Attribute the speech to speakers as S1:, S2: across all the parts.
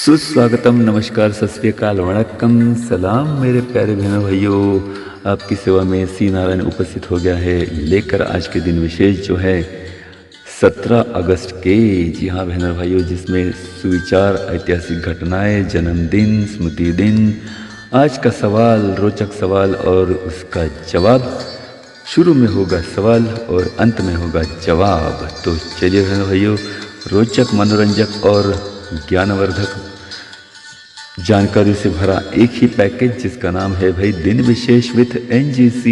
S1: सुस्वागतम, नमस्कार, सत श्री अकाल, वणक्कम, सलाम मेरे प्यारे बहनों भाइयों। आपकी सेवा में सी नारायण उपस्थित हो गया है लेकर आज के दिन विशेष जो है 17 अगस्त के। जी हाँ बहनों भाइयों, जिसमें सुविचार, ऐतिहासिक घटनाएं, जन्मदिन, स्मृति दिन, आज का सवाल, रोचक सवाल और उसका जवाब। शुरू में होगा सवाल और अंत में होगा जवाब। तो चलिए बहनों भाइयों, रोचक, मनोरंजक और ज्ञानवर्धक जानकारी से भरा एक ही पैकेज जिसका नाम है भाई दिन विशेष विथ NGC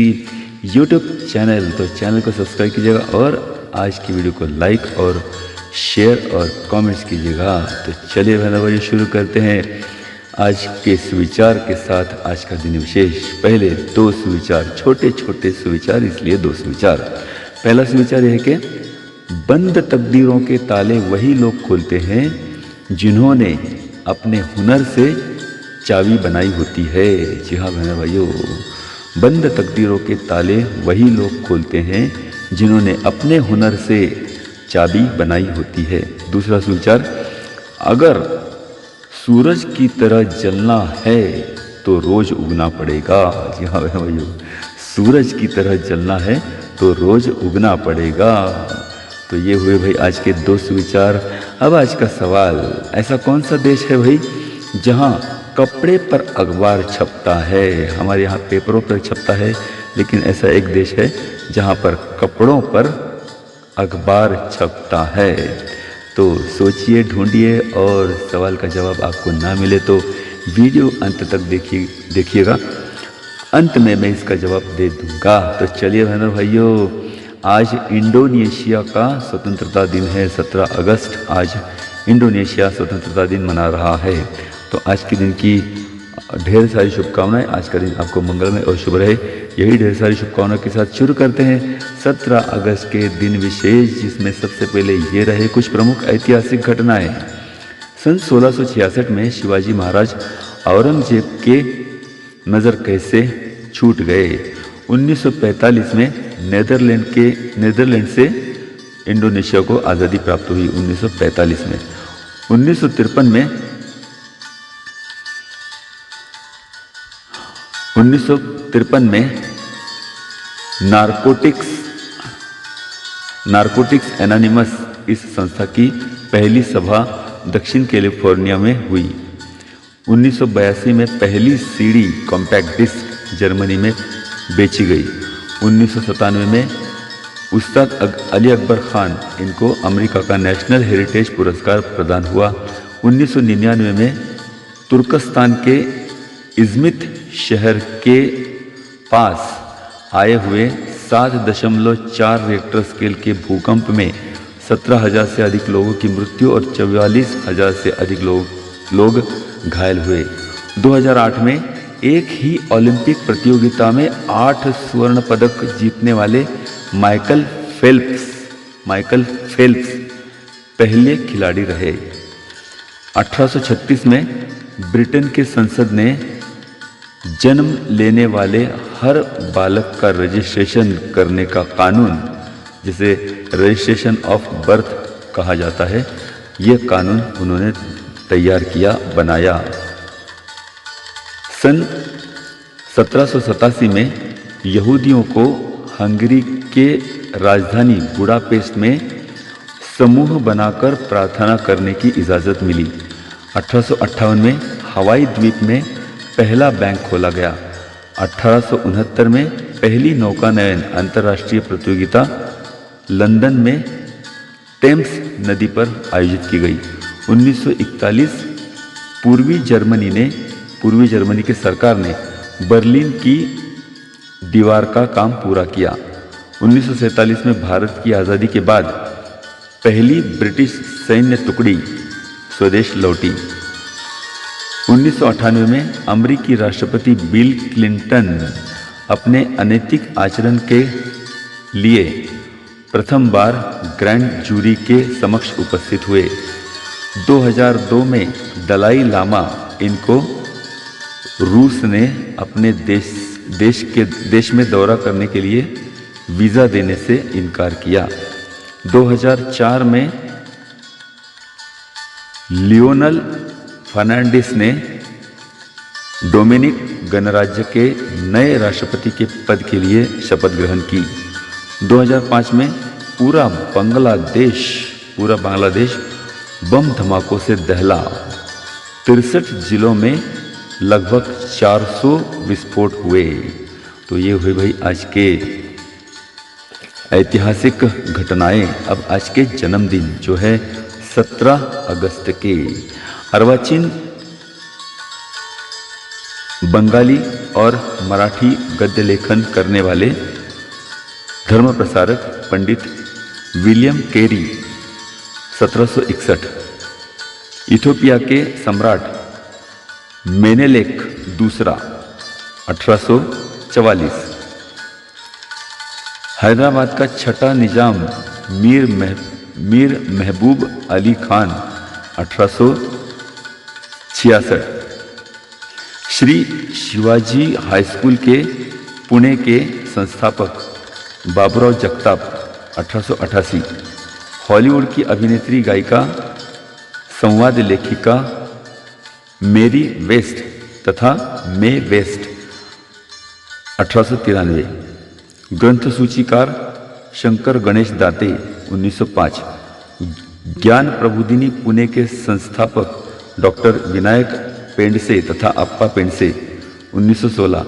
S1: यूट्यूब चैनल। तो चैनल को सब्सक्राइब कीजिएगा और आज की वीडियो को लाइक और शेयर और कमेंट्स कीजिएगा। तो चलिए बहनों भाइयों, शुरू करते हैं आज के सुविचार के साथ। आज का दिन विशेष, पहले दो सुविचार, छोटे छोटे सुविचार, इसलिए दो सुविचार। पहला सुविचार यह है कि बंद तकदीरों के ताले वही लोग खोलते हैं जिन्होंने अपने हुनर से चाबी बनाई होती है। जी हाँ बहनों भाइयों, बंद तकदीरों के ताले वही लोग खोलते हैं जिन्होंने अपने हुनर से चाबी बनाई होती है। दूसरा सुविचार, अगर सूरज की तरह जलना है तो रोज उगना पड़ेगा। जी हाँ बहनों भाइयों, सूरज की तरह जलना है तो रोज उगना पड़ेगा। तो ये हुए भाई आज के दो सुविचार। अब आज का सवाल, ऐसा कौन सा देश है भाई जहाँ कपड़े पर अखबार छपता है? हमारे यहाँ पेपरों पर छपता है, लेकिन ऐसा एक देश है जहाँ पर कपड़ों पर अखबार छपता है। तो सोचिए, ढूंढिए, और सवाल का जवाब आपको ना मिले तो वीडियो अंत तक देखिएगा, अंत में मैं इसका जवाब दे दूंगा। तो चलिए बहनों भाइयों, आज इंडोनेशिया का स्वतंत्रता दिन है, 17 अगस्त। आज इंडोनेशिया स्वतंत्रता दिन मना रहा है। तो आज के दिन की ढेर सारी शुभकामनाएं। आज का दिन आपको मंगलमय और शुभ रहे, यही ढेर सारी शुभकामनाओं के साथ शुरू करते हैं 17 अगस्त के दिन विशेष, जिसमें सबसे पहले ये रहे कुछ प्रमुख ऐतिहासिक घटनाएं। सन 1666 में शिवाजी महाराज औरंगजेब के नज़र कैसे छूट गए। 1945 में नीदरलैंड से इंडोनेशिया को आज़ादी प्राप्त हुई 1945 में। 1953 में नारकोटिक्स एनोनिमस इस संस्था की पहली सभा दक्षिण कैलिफोर्निया में हुई। 1982 में पहली सीडी कॉम्पैक्ट डिस्क जर्मनी में बेची गई। 1997 में उस्ताद अली अकबर खान, इनको अमेरिका का नेशनल हेरिटेज पुरस्कार प्रदान हुआ। 1999 में तुर्कस्तान के इज़मित शहर के पास आए हुए 7.4 रिक्टर स्केल के भूकंप में 17,000 से अधिक लोगों की मृत्यु और 44,000 से अधिक लोग घायल हुए। 2008 में एक ही ओलंपिक प्रतियोगिता में 8 स्वर्ण पदक जीतने वाले माइकल फेल्प्स पहले खिलाड़ी रहे। 1836 में ब्रिटेन के संसद ने जन्म लेने वाले हर बालक का रजिस्ट्रेशन करने का कानून, जिसे रजिस्ट्रेशन ऑफ बर्थ कहा जाता है, यह कानून उन्होंने तैयार किया, बनाया। सन 1787 में यहूदियों को हंगरी के राजधानी बुडापेस्ट में समूह बनाकर प्रार्थना करने की इजाज़त मिली। 1858 में हवाई द्वीप में पहला बैंक खोला गया। 1869 में पहली नौकानयन अंतर्राष्ट्रीय प्रतियोगिता लंदन में टेम्स नदी पर आयोजित की गई। 1941 पूर्वी जर्मनी की सरकार ने बर्लिन की दीवार का काम पूरा किया। 1947 में भारत की आज़ादी के बाद पहली ब्रिटिश सैन्य टुकड़ी स्वदेश लौटी। 1998 में अमेरिकी राष्ट्रपति बिल क्लिंटन अपने अनैतिक आचरण के लिए प्रथम बार ग्रैंड जूरी के समक्ष उपस्थित हुए। 2002 में दलाई लामा, इनको रूस ने अपने देश में दौरा करने के लिए वीज़ा देने से इनकार किया। 2004 में लियोनल फर्नांडिस ने डोमिनिक गणराज्य के नए राष्ट्रपति के पद के लिए शपथ ग्रहण की। 2005 में पूरा बांग्लादेश बम धमाकों से दहला। 63 जिलों में लगभग 400 विस्फोट हुए। तो ये हुए भाई आज के ऐतिहासिक घटनाएं। अब आज के जन्मदिन जो है 17 अगस्त के। अर्वाचीन बंगाली और मराठी गद्य लेखन करने वाले धर्म प्रसारक पंडित विलियम कैरी 1761। इथोपिया के सम्राट मेनेलेक दूसरा 1844। हैदराबाद का छठा निजाम मीर महबूब अली खान 1866। श्री शिवाजी हाई स्कूल के पुणे के संस्थापक बाबूराव जगताप 1888। हॉलीवुड की अभिनेत्री गायिका संवाद लेखिका मेरी वेस्ट तथा मे वेस्ट 1893। ग्रंथ सूचीकार शंकर गणेश दाते 1905। ज्ञान प्रबोधिनी पुणे के संस्थापक डॉक्टर विनायक पेंडसे तथा अप्पा पेंडसे 1916।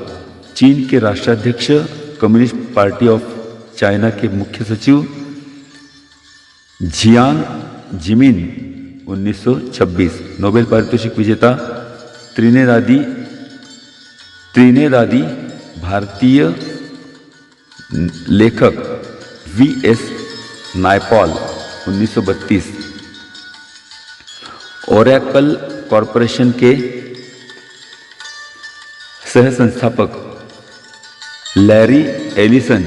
S1: चीन के राष्ट्राध्यक्ष कम्युनिस्ट पार्टी ऑफ चाइना के मुख्य सचिव जियांग जिमिन 1926। नोबेल पारितोषिक विजेता त्रिनेदादी भारतीय लेखक वी.एस. नायपॉल 1932। ओरेकल कॉरपोरेशन के सह संस्थापक लैरी एलिसन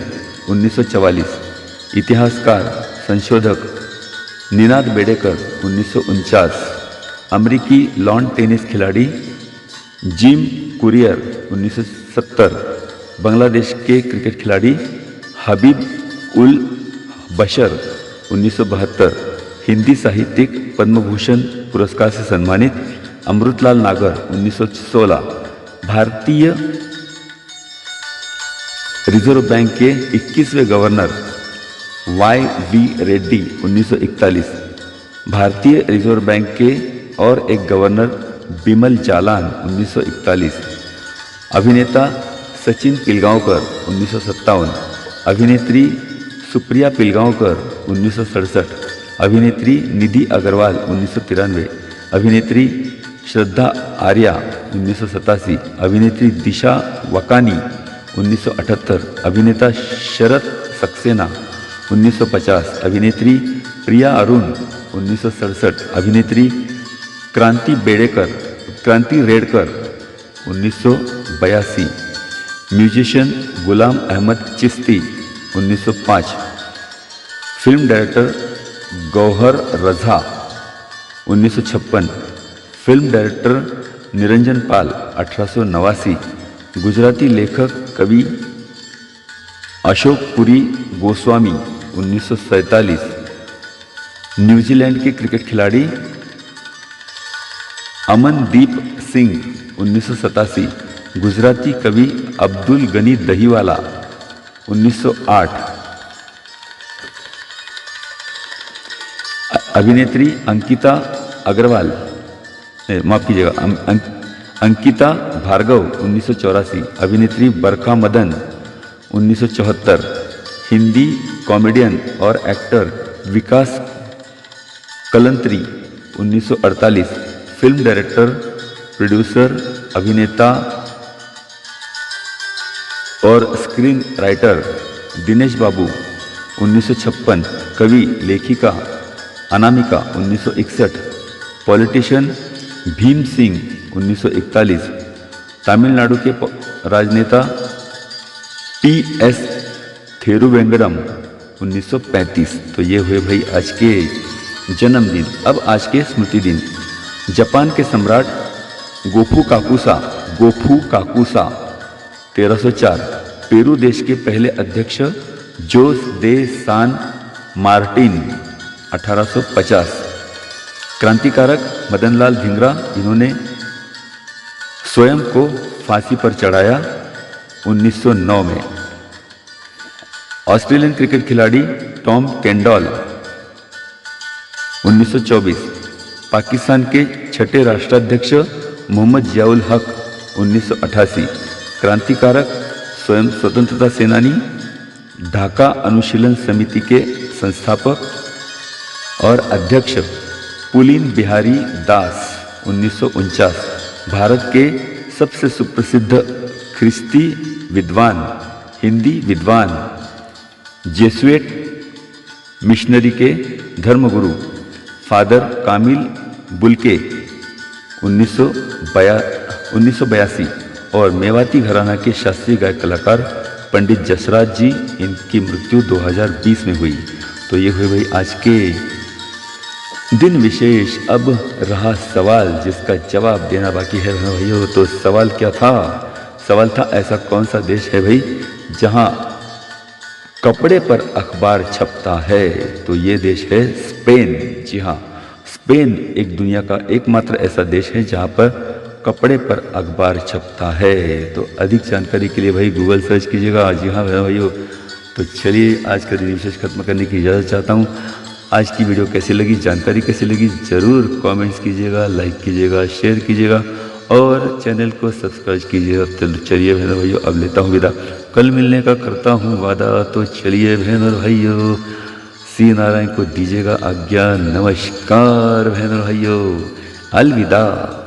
S1: 1944। इतिहासकार संशोधक निनाद बेडेकर 1949। अमेरिकी लॉन टेनिस खिलाड़ी जिम कुरियर 1970। बांग्लादेश के क्रिकेट खिलाड़ी हबीब उल बशर 1972। हिंदी साहित्यिक पद्म भूषण पुरस्कार से सम्मानित अमृतलाल नागर 1916। भारतीय रिजर्व बैंक के 21वें गवर्नर Y.V. रेड्डी 1941। भारतीय रिजर्व बैंक के और एक गवर्नर बिमल जालान 1941। अभिनेता सचिन पिलगांवकर 1957। अभिनेत्री सुप्रिया पिलगांवकर 1967। अभिनेत्री निधि अग्रवाल 1993। अभिनेत्री श्रद्धा आर्या 1987। अभिनेत्री दिशा वकानी 1978। अभिनेता शरद सक्सेना 1950। अभिनेत्री प्रिया अरुण 1967। अभिनेत्री क्रांति Redkar 1982। Musician Ghulam Ahmad Chishti 1905। Film director Gauhar रजा 1956। फिल्म डायरेक्टर निरंजन पाल 1889। गुजराती लेखक कवि अशोक पुरी गोस्वामी 1947। न्यूजीलैंड के क्रिकेट खिलाड़ी अमनदीप सिंह 1987। गुजराती कवि अब्दुल गनी दहीवाला 1908। अभिनेत्री अंकिता अग्रवाल माफ कीजिएगा अंकिता भार्गव 1984। अभिनेत्री बरखा मदन 1974। हिंदी कॉमेडियन और एक्टर विकास कलंत्री 1948। फिल्म डायरेक्टर प्रोड्यूसर अभिनेता और स्क्रीन राइटर दिनेश बाबू 1956। कवि लेखिका अनामिका 1961। पॉलिटिशियन भीम सिंह 1941। तमिलनाडु के राजनेता T.S. थेरुवेंगडम 1935। तो ये हुए भाई आज के जन्मदिन। अब आज के स्मृति दिन। जापान के सम्राट गोफू काकुसा 1304। पेरू देश के पहले अध्यक्ष जोस दे सान मार्टिन 1850। क्रांतिकारक मदनलाल धिंगरा, इन्होंने स्वयं को फांसी पर चढ़ाया 1909 में। ऑस्ट्रेलियन क्रिकेट खिलाड़ी टॉम केंडॉल 1924। पाकिस्तान के छठे राष्ट्राध्यक्ष मोहम्मद जियाउल हक 1988। क्रांतिकारक स्वयं स्वतंत्रता सेनानी, ढाका अनुशीलन समिति के संस्थापक और अध्यक्ष पुलिन बिहारी दास 1949। भारत के सबसे सुप्रसिद्ध ख्रिस्ती विद्वान, हिंदी विद्वान, जेसुएट मिशनरी के धर्मगुरु फादर कामिल बुल्के 1982। और मेवाती घराना के शास्त्रीय गायक कलाकार पंडित जसराज जी, इनकी मृत्यु 2020 में हुई। तो ये हुए भाई आज के दिन विशेष। अब रहा सवाल जिसका जवाब देना बाकी है भाइयों। तो सवाल क्या था? सवाल था ऐसा कौन सा देश है भाई जहां कपड़े पर अखबार छपता है? तो ये देश है स्पेन। जी हाँ, स्पेन एक दुनिया का एकमात्र ऐसा देश है जहां पर कपड़े पर अखबार छपता है। तो अधिक जानकारी के लिए भाई गूगल सर्च कीजिएगा। जी हाँ भाइयों, तो चलिए आज का दिन विशेष खत्म करने की इजाज़त चाहता हूँ। आज की वीडियो कैसी लगी, जानकारी कैसी लगी, ज़रूर कमेंट्स कीजिएगा, लाइक कीजिएगा, शेयर कीजिएगा और चैनल को सब्सक्राइब कीजिएगा। तो चलिए बहनों भाइयों, अब लेता हूँ विदा। कल मिलने का करता हूँ वादा। तो चलिए बहनों भाइयों, श्री नारायण को दीजिएगा आज्ञा। नमस्कार बहनों भाइयों, अलविदा।